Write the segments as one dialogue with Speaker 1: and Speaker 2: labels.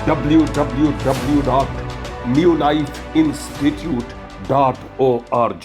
Speaker 1: www.newlifeinstitute.org।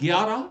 Speaker 2: 11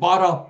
Speaker 2: 12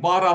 Speaker 2: 12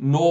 Speaker 2: 9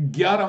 Speaker 2: 11,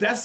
Speaker 2: 10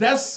Speaker 2: 10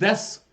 Speaker 2: 10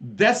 Speaker 2: 10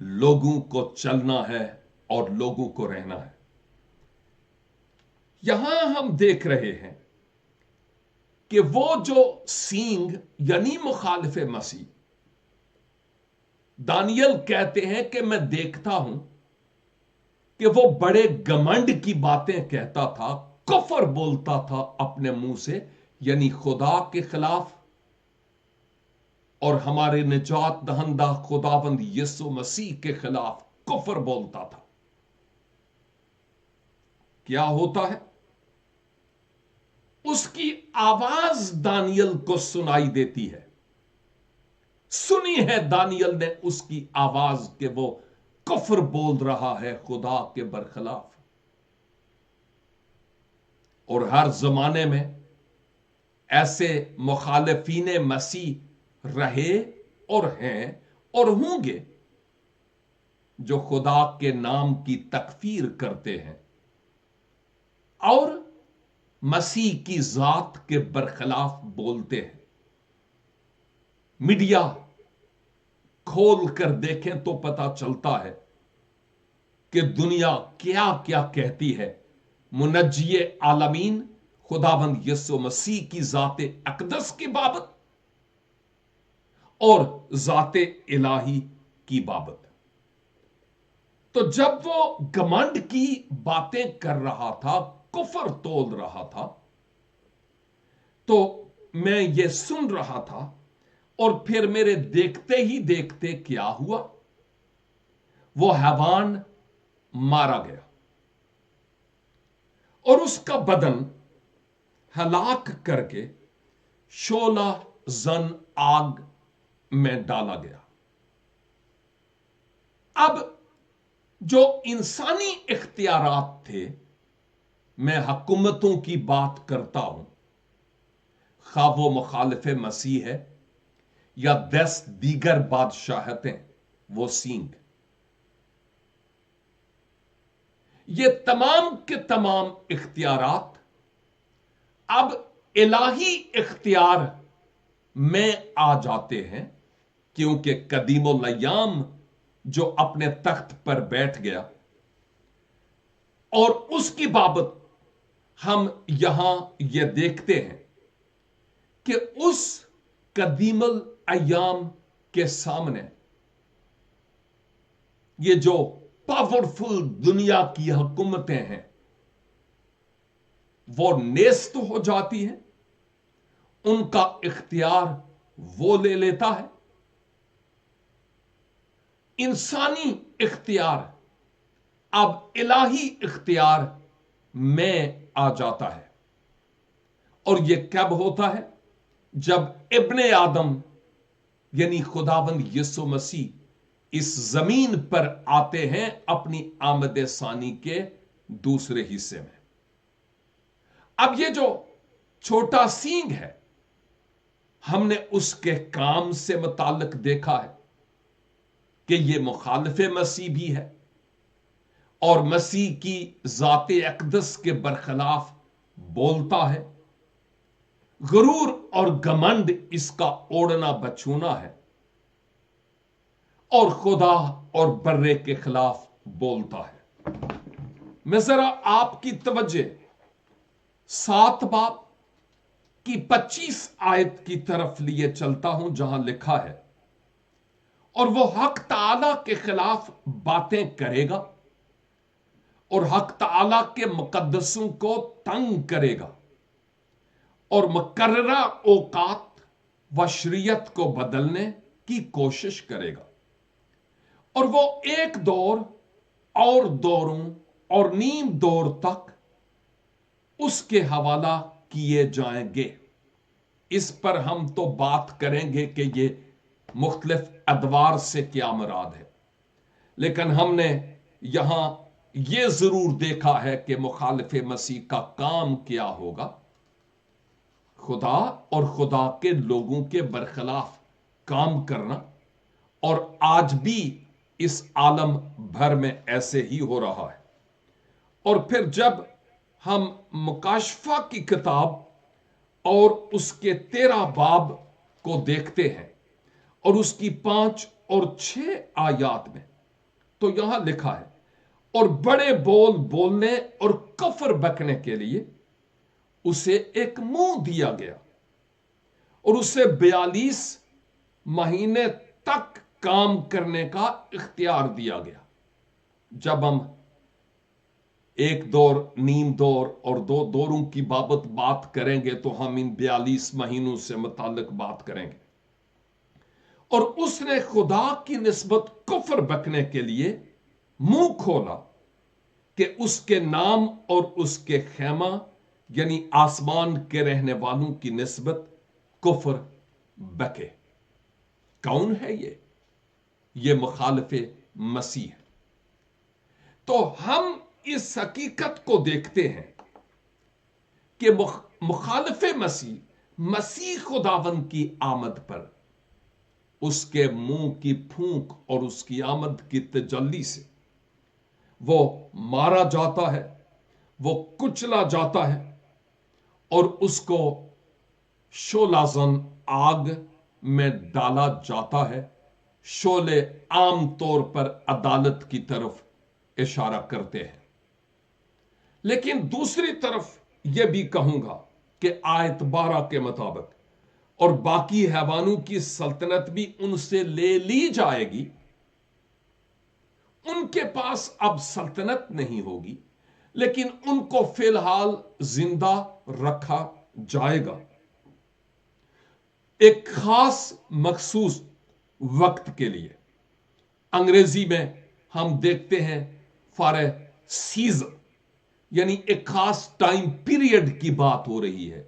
Speaker 2: لوگوں کو چلنا ہے اور لوگوں کو رہنا ہے۔ یہاں ہم دیکھ رہے ہیں کہ وہ جو سینگ یعنی مخالف مسیح، دانیل کہتے ہیں کہ میں دیکھتا ہوں کہ وہ بڑے گمنڈ کی باتیں کہتا تھا، کفر بولتا تھا اپنے منہ سے، یعنی خدا کے خلاف اور ہمارے نجات دہندہ خداوند یسوع مسیح کے خلاف کفر بولتا تھا۔ کیا ہوتا ہے؟ اس کی آواز دانیل کو سنائی دیتی ہے۔ سنی ہے دانیل نے اس کی آواز کہ وہ کفر بول رہا ہے خدا کے برخلاف۔ اور ہر زمانے میں ایسے مخالفین مسیح رہے اور ہیں اور ہوں گے جو خدا کے نام کی تکفیر کرتے ہیں اور مسیح کی ذات کے برخلاف بولتے ہیں۔ میڈیا کھول کر دیکھیں تو پتا چلتا ہے کہ دنیا کیا کیا کہتی ہے منجی عالمین خداوند یسوع مسیح کی ذات اقدس کی بابت اور ذات الہی کی بابت۔ تو جب وہ گمنڈ کی باتیں کر رہا تھا، کفر تول رہا تھا، تو میں یہ سن رہا تھا اور پھر میرے دیکھتے ہی دیکھتے کیا ہوا؟ وہ حیوان مارا گیا اور اس کا بدن ہلاک کر کے شعلہ زن آگ میں ڈالا گیا۔ اب جو انسانی اختیارات تھے، میں حکومتوں کی بات کرتا ہوں، خواہ وہ مخالف مسیح ہے یا 10 دیگر بادشاہتیں، وہ سینگ، یہ تمام کے تمام اختیارات اب الہی اختیار میں آ جاتے ہیں، کیونکہ قدیم الایام جو اپنے تخت پر بیٹھ گیا، اور اس کی بابت ہم یہاں یہ دیکھتے ہیں کہ اس قدیم الایام کے سامنے یہ جو پاورفل دنیا کی حکومتیں ہیں وہ نیست ہو جاتی ہیں، ان کا اختیار وہ لے لیتا ہے۔ انسانی اختیار اب الہی اختیار میں آ جاتا ہے، اور یہ کب ہوتا ہے؟ جب ابن آدم یعنی خداوند یسوع مسیح اس زمین پر آتے ہیں اپنی آمد ثانی کے دوسرے حصے میں۔ اب یہ جو چھوٹا سینگ ہے، ہم نے اس کے کام سے متعلق دیکھا ہے کہ یہ مخالف مسیح بھی ہے اور مسیح کی ذات اقدس کے برخلاف بولتا ہے۔ غرور اور گمنڈ اس کا اوڑھنا بچھونا ہے، اور خدا اور برے کے خلاف بولتا ہے۔ میں ذرا آپ کی توجہ 7 باب کی 25 آیت کی طرف لیے چلتا ہوں، جہاں لکھا ہے، اور وہ حق تعالی کے خلاف باتیں کرے گا اور حق تعالی کے مقدسوں کو تنگ کرے گا اور مقررہ اوقات و شریعت کو بدلنے کی کوشش کرے گا، اور وہ ایک دور اور دوروں اور نیم دور تک اس کے حوالہ کیے جائیں گے۔ اس پر ہم تو بات کریں گے کہ یہ مختلف ادوار سے کیا مراد ہے، لیکن ہم نے یہاں یہ ضرور دیکھا ہے کہ مخالف مسیح کا کام کیا ہوگا، خدا اور خدا کے لوگوں کے برخلاف کام کرنا، اور آج بھی اس عالم بھر میں ایسے ہی ہو رہا ہے۔ اور پھر جب ہم مکاشفہ کی کتاب اور اس کے 13 باب کو دیکھتے ہیں اور اس کی 5 اور 6 آیات میں تو یہاں لکھا ہے اور بڑے بول بولنے اور کفر بکنے کے لیے اسے ایک منہ دیا گیا اور اسے 42 مہینے تک کام کرنے کا اختیار دیا گیا. جب ہم ایک دور، نیم دور اور 2 دوروں کی بات کریں گے تو ہم ان 42 مہینوں سے متعلق بات کریں گے. اور اس نے خدا کی نسبت کفر بکنے کے لیے منہ کھولا کہ اس کے نام اور اس کے خیمہ یعنی آسمان کے رہنے والوں کی نسبت کفر بکے. کون ہے یہ مخالف مسیح ہے. تو ہم اس حقیقت کو دیکھتے ہیں کہ مخالف مسیح خداوند کی آمد پر اس کے منہ کی پھونک اور اس کی آمد کی تجلی سے وہ مارا جاتا ہے، وہ کچلا جاتا ہے اور اس کو شعلہ زن آگ میں ڈالا جاتا ہے. شعلے عام طور پر عدالت کی طرف اشارہ کرتے ہیں. لیکن دوسری طرف یہ بھی کہوں گا کہ آیت 12 کے مطابق اور باقی حیوانوں کی سلطنت بھی ان سے لے لی جائے گی. ان کے پاس اب سلطنت نہیں ہوگی لیکن ان کو فی الحال زندہ رکھا جائے گا ایک خاص مخصوص وقت کے لیے. انگریزی میں ہم دیکھتے ہیں فار اے سیزن، یعنی ایک خاص ٹائم پیریڈ کی بات ہو رہی ہے.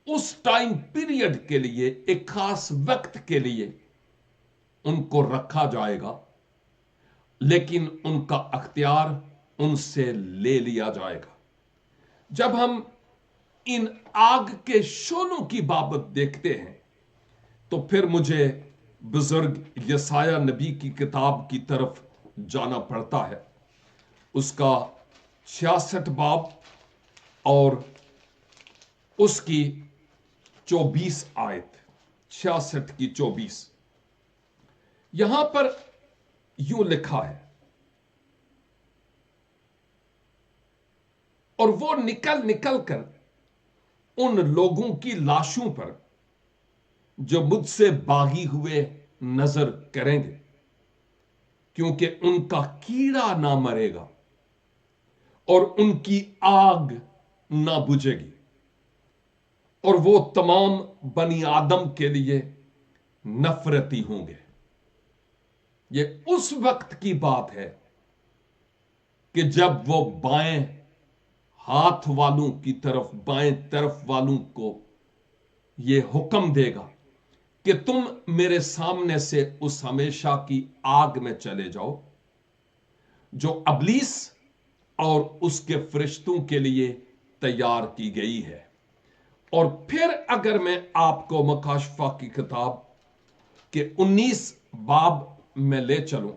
Speaker 2: اس ٹائم پیریڈ کے لیے، ایک خاص وقت کے لیے ان کو رکھا جائے گا لیکن ان کا اختیار ان سے لے لیا جائے گا. جب ہم ان آگ کے شعلوں کی بابت دیکھتے ہیں تو پھر مجھے بزرگ یسایہ نبی کی کتاب کی طرف جانا پڑتا ہے. اس کا 66 باب اور اس کی 24 آیت، 66 کی 24. یہاں پر یوں لکھا ہے، اور وہ نکل نکل کر ان لوگوں کی لاشوں پر جو مجھ سے باغی ہوئے نظر کریں گے، کیونکہ ان کا کیڑا نہ مرے گا اور ان کی آگ نہ بجھے گی، اور وہ تمام بنی آدم کے لیے نفرتی ہوں گے. یہ اس وقت کی بات ہے کہ جب وہ بائیں ہاتھ والوں کی طرف، بائیں طرف والوں کو یہ حکم دے گا کہ تم میرے سامنے سے اس ہمیشہ کی آگ میں چلے جاؤ جو ابلیس اور اس کے فرشتوں کے لیے تیار کی گئی ہے. اور پھر اگر میں آپ کو مکاشفہ کی کتاب کے 19 باب میں لے چلوں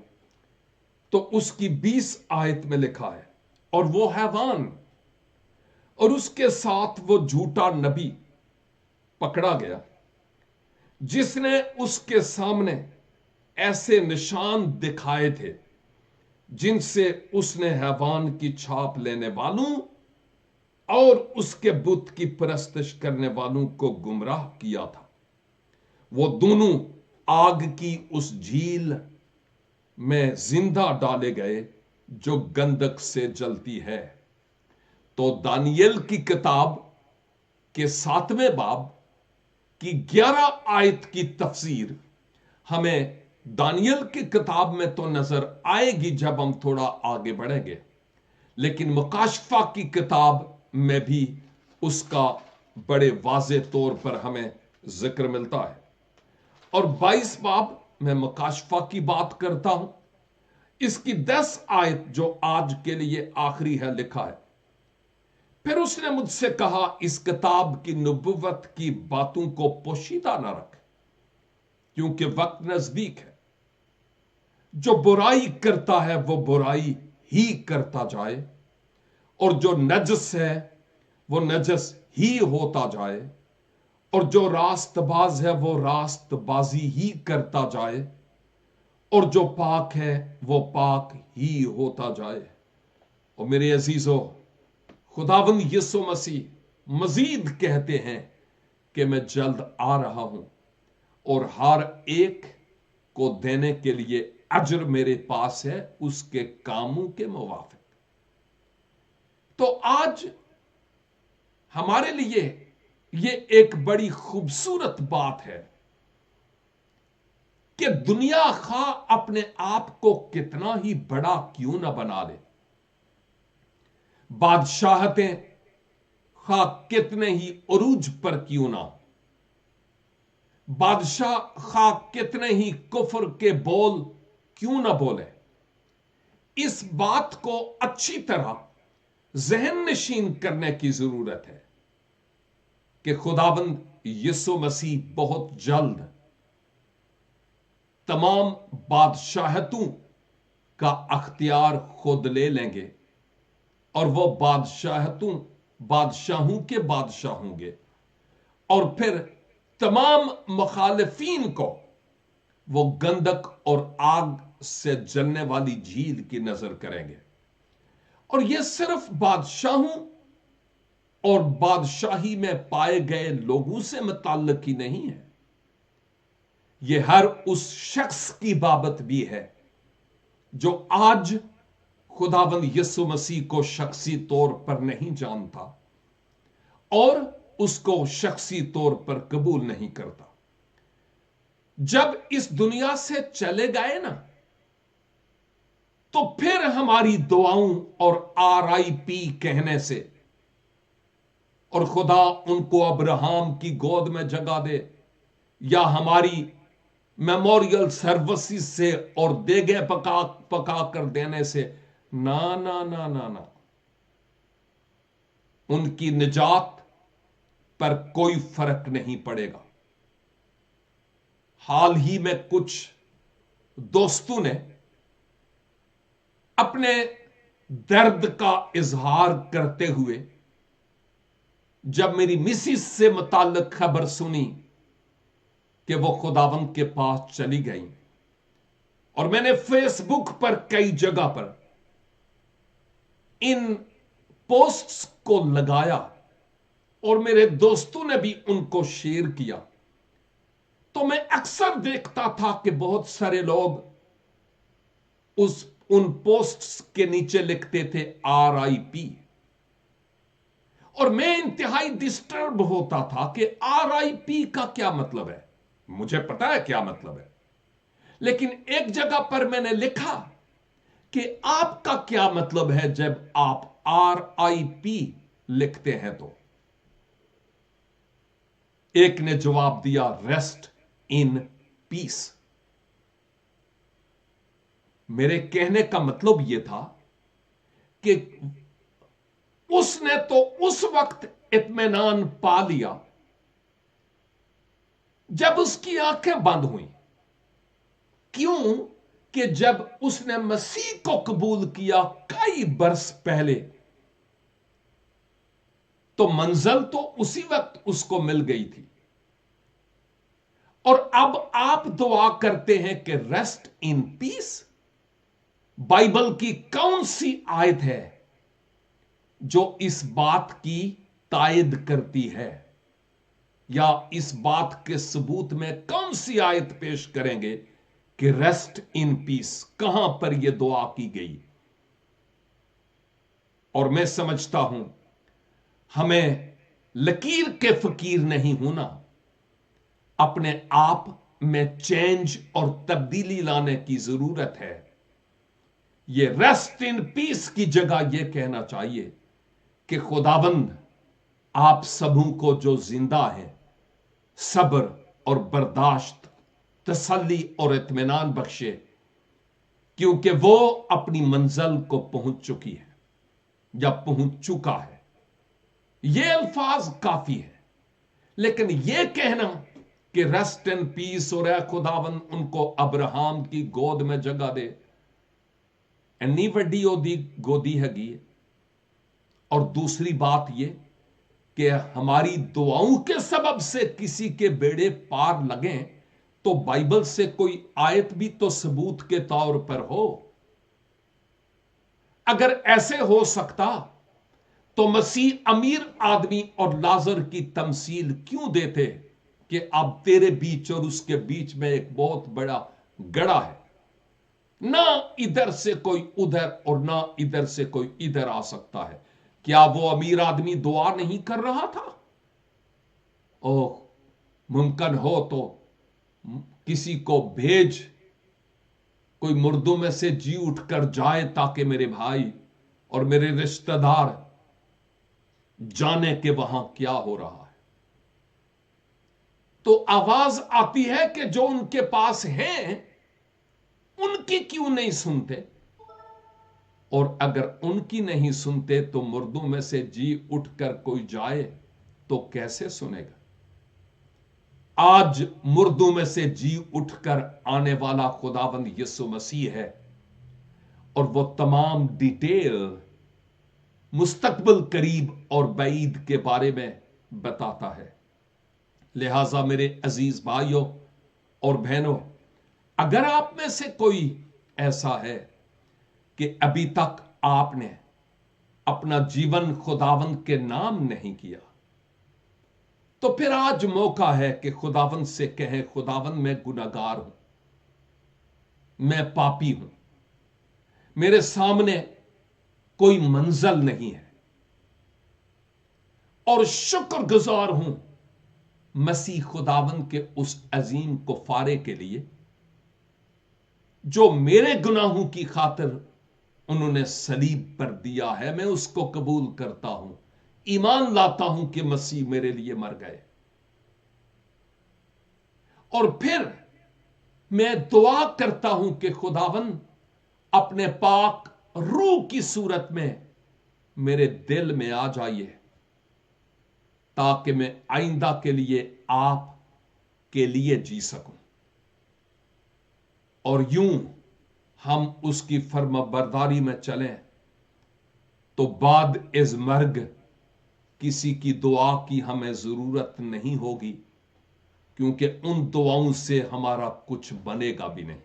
Speaker 2: تو اس کی 20 آیت میں لکھا ہے، اور وہ حیوان اور اس کے ساتھ وہ جھوٹا نبی پکڑا گیا جس نے اس کے سامنے ایسے نشان دکھائے تھے جن سے اس نے حیوان کی چھاپ لینے والوں اور اس کے بت کی پرستش کرنے والوں کو گمراہ کیا تھا. وہ دونوں آگ کی اس جھیل میں زندہ ڈالے گئے جو گندک سے جلتی ہے. تو دانیل کی کتاب کے 7ویں باب کی 11 آیت کی تفسیر ہمیں دانیل کی کتاب میں تو نظر آئے گی جب ہم تھوڑا آگے بڑھیں گے، لیکن مکاشفہ کی کتاب میں بھی اس کا بڑے واضح طور پر ہمیں ذکر ملتا ہے. اور 22 باب میں مکاشفہ کی بات کرتا ہوں، اس کی 10 آیت جو آج کے لیے آخری ہے لکھا ہے، پھر اس نے مجھ سے کہا اس کتاب کی نبوت کی باتوں کو پوشیدہ نہ رکھ کیونکہ وقت نزدیک ہے. جو برائی کرتا ہے وہ برائی ہی کرتا جائے، اور جو نجس ہے وہ نجس ہی ہوتا جائے، اور جو راست باز ہے وہ راست بازی ہی کرتا جائے، اور جو پاک ہے وہ پاک ہی ہوتا جائے۔ اور میرے عزیزو، خداوند یسوع مسیح مزید کہتے ہیں کہ میں جلد آ رہا ہوں اور ہر ایک کو دینے کے لیے اجر میرے پاس ہے اس کے کاموں کے موافق۔ تو آج ہمارے لیے یہ ایک بڑی خوبصورت بات ہے کہ دنیا خواہ اپنے آپ کو کتنا ہی بڑا کیوں نہ بنا لے، بادشاہتیں خواہ کتنے ہی عروج پر کیوں نہ، بادشاہ خواہ کتنے ہی کفر کے بول کیوں نہ بولے، اس بات کو اچھی طرح ذہن نشین کرنے کی ضرورت ہے کہ خداوند یسوع مسیح بہت جلد تمام بادشاہتوں کا اختیار خود لے لیں گے اور وہ بادشاہوں کے بادشاہ ہوں گے، اور پھر تمام مخالفین کو وہ گندک اور آگ سے جلنے والی جھیل کی نظر کریں گے۔ اور یہ صرف بادشاہوں اور بادشاہی میں پائے گئے لوگوں سے متعلق ہی نہیں ہے، یہ ہر اس شخص کی بابت بھی ہے جو آج خداوند یسوع مسیح کو شخصی طور پر نہیں جانتا اور اس کو شخصی طور پر قبول نہیں کرتا۔ جب اس دنیا سے چلے گئے نا، تو پھر ہماری دعاؤں اور RIP کہنے سے اور خدا ان کو ابراہم کی گود میں جگہ دے یا ہماری میموریل سروسز سے اور دیگے پکا کر دینے سے نہ نہ نہ نہ نہ، ان کی نجات پر کوئی فرق نہیں پڑے گا۔ حال ہی میں کچھ دوستوں نے اپنے درد کا اظہار کرتے ہوئے جب میری مسز سے متعلق خبر سنی کہ وہ خداوند کے پاس چلی گئی، اور میں نے فیس بک پر کئی جگہ پر ان پوسٹس کو لگایا اور میرے دوستوں نے بھی ان کو شیئر کیا، تو میں اکثر دیکھتا تھا کہ بہت سارے لوگ ان پوسٹس کے نیچے لکھتے تھے RIP، اور میں انتہائی ڈسٹرب ہوتا تھا کہ RIP کا کیا مطلب ہے۔ مجھے پتا ہے کیا مطلب ہے، لیکن ایک جگہ پر میں نے لکھا کہ آپ کا کیا مطلب ہے جب آپ RIP لکھتے ہیں؟ تو ایک نے جواب دیا، ریسٹ ان پیس۔ میرے کہنے کا مطلب یہ تھا کہ اس نے تو اس وقت اطمینان پا لیا جب اس کی آنکھیں بند ہوئیں۔ کیوں کہ جب اس نے مسیح کو قبول کیا کئی برس پہلے، تو منزل تو اسی وقت اس کو مل گئی تھی، اور اب آپ دعا کرتے ہیں کہ ریسٹ ان پیس۔ بائبل کی کون سی آیت ہے جو اس بات کی تائید کرتی ہے، یا اس بات کے ثبوت میں کون سی آیت پیش کریں گے کہ ریسٹ ان پیس؟ کہاں پر یہ دعا کی گئی؟ اور میں سمجھتا ہوں ہمیں لکیر کے فقیر نہیں ہونا، اپنے آپ میں چینج اور تبدیلی لانے کی ضرورت ہے۔ یہ ریسٹ ان پیس کی جگہ یہ کہنا چاہیے کہ خداوند آپ سبوں کو جو زندہ ہیں صبر اور برداشت، تسلی اور اطمینان بخشے، کیونکہ وہ اپنی منزل کو پہنچ چکی ہے یا پہنچ چکا ہے۔ یہ الفاظ کافی ہے، لیکن یہ کہنا کہ ریسٹ ان پیس اور اے خداوند ان کو ابراہم کی گود میں جگہ دے، اینی وڈی گودی ہے۔ اور دوسری بات یہ کہ ہماری دعاؤں کے سبب سے کسی کے بیڑے پار لگیں تو بائبل سے کوئی آیت بھی تو ثبوت کے طور پر ہو. اگر ایسے ہو سکتا تو مسیح امیر آدمی اور لازر کی تمثیل کیوں دیتے کہ اب تیرے بیچ اور اس کے بیچ میں ایک بہت بڑا گڑھا ہے, نہ ادھر سے کوئی ادھر اور نہ ادھر سے کوئی ادھر آ سکتا ہے. کیا وہ امیر آدمی دعا نہیں کر رہا تھا؟ اوہ, ممکن ہو تو کسی کو بھیج, کوئی مردوں میں سے جی اٹھ کر جائے تاکہ میرے بھائی اور میرے رشتہ دار جانے کہ وہاں کیا ہو رہا ہے. تو آواز آتی ہے کہ جو ان کے پاس ہیں ان کی کیوں نہیں سنتے, اور اگر ان کی نہیں سنتے تو مردوں میں سے جی اٹھ کر کوئی جائے تو کیسے سنے گا؟ آج مردوں میں سے جی اٹھ کر آنے والا خداوند یسوع مسیح ہے, اور وہ تمام ڈیٹیل مستقبل قریب اور بعید کے بارے میں بتاتا ہے. لہذا میرے عزیز بھائیوں اور بہنوں, اگر آپ میں سے کوئی ایسا ہے کہ ابھی تک آپ نے اپنا جیون خداوند کے نام نہیں کیا, تو پھر آج موقع ہے کہ خداوند سے کہیں, خداوند میں گناہگار ہوں, میں پاپی ہوں, میرے سامنے کوئی منزل نہیں ہے, اور شکر گزار ہوں مسیح خداوند کے اس عظیم کفارے کے لیے جو میرے گناہوں کی خاطر انہوں نے صلیب پر دیا ہے. میں اس کو قبول کرتا ہوں, ایمان لاتا ہوں کہ مسیح میرے لیے مر گئے, اور پھر میں دعا کرتا ہوں کہ خداوند اپنے پاک روح کی صورت میں میرے دل میں آ جائیے, تاکہ میں آئندہ کے لیے آپ کے لیے جی سکوں, اور یوں ہم اس کی فرما برداری میں چلیں تو بعد از مرگ کسی کی دعا کی ہمیں ضرورت نہیں ہوگی, کیونکہ ان دعاؤں سے ہمارا کچھ بنے گا بھی نہیں.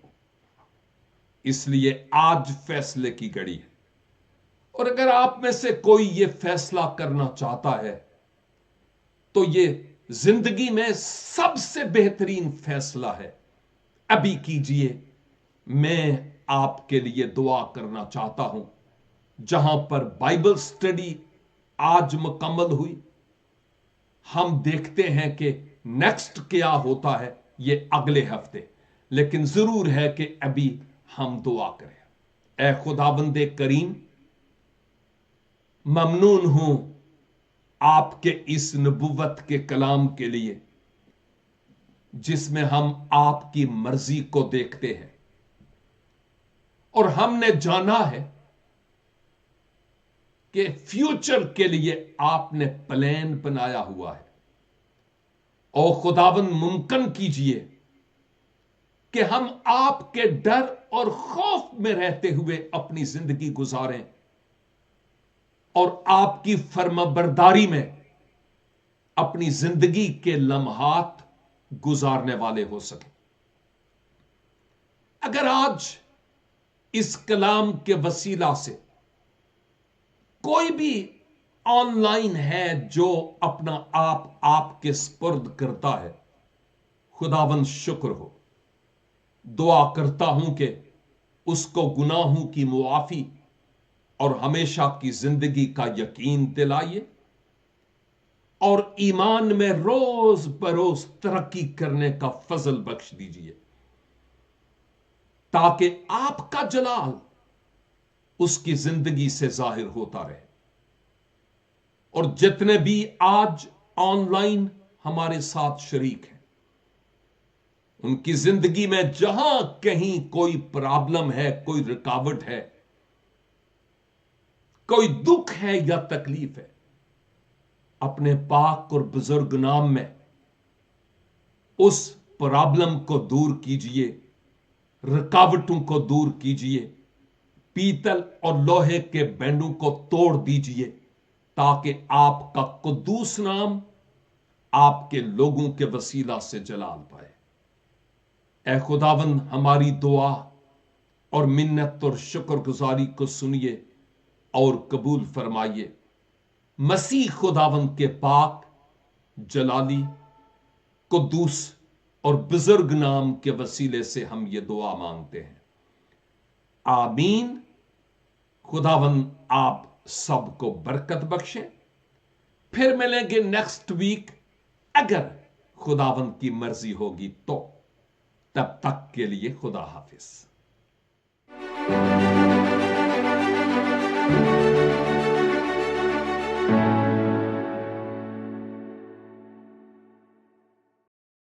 Speaker 2: اس لیے آج فیصلے کی گھڑی ہے, اور اگر آپ میں سے کوئی یہ فیصلہ کرنا چاہتا ہے تو یہ زندگی میں سب سے بہترین فیصلہ ہے. ابھی کیجئے. میں آپ کے لیے دعا کرنا چاہتا ہوں. جہاں پر بائبل سٹڈی آج مکمل ہوئی, ہم دیکھتے ہیں کہ نیکسٹ کیا ہوتا ہے یہ اگلے ہفتے, لیکن ضرور ہے کہ ابھی ہم دعا کریں. اے خداوند کریم, ممنون ہوں آپ کے اس نبوت کے کلام کے لیے جس میں ہم آپ کی مرضی کو دیکھتے ہیں, اور ہم نے جانا ہے کہ فیوچر کے لیے آپ نے پلان بنایا ہوا ہے. او خداوند ممکن کیجئے کہ ہم آپ کے ڈر اور خوف میں رہتے ہوئے اپنی زندگی گزاریں, اور آپ کی فرما برداری میں اپنی زندگی کے لمحات گزارنے والے ہو سکیں. اگر آج اس کلام کے وسیلہ سے کوئی بھی آن لائن ہے جو اپنا آپ کے سپرد کرتا ہے, خداوند شکر ہو. دعا کرتا ہوں کہ اس کو گناہوں کی معافی اور ہمیشہ کی زندگی کا یقین دلائیے, اور ایمان میں روز بروز ترقی کرنے کا فضل بخش دیجیے, تاکہ آپ کا جلال اس کی زندگی سے ظاہر ہوتا رہے. اور جتنے بھی آج آن لائن ہمارے ساتھ شریک ہیں, ان کی زندگی میں جہاں کہیں کوئی پرابلم ہے, کوئی رکاوٹ ہے, کوئی دکھ ہے یا تکلیف ہے, اپنے پاک اور بزرگ نام میں اس پرابلم کو دور کیجئے, رکاوٹوں کو دور کیجئے, پیتل اور لوہے کے بینڈوں کو توڑ دیجئے, تاکہ آپ کا قدوس نام آپ کے لوگوں کے وسیلہ سے جلال پائے. اے خداوند ہماری دعا اور منت اور شکر گزاری کو سنیے اور قبول فرمائیے. مسیح خداوند کے پاک، جلالی، قدوس اور بزرگ نام کے وسیلے سے ہم یہ دعا مانگتے ہیں، آمین. خداوند آپ سب کو برکت بخشے. پھر ملیں گے نیکسٹ ویک اگر خداوند کی مرضی ہوگی تو. تب تک کے لیے خدا حافظ.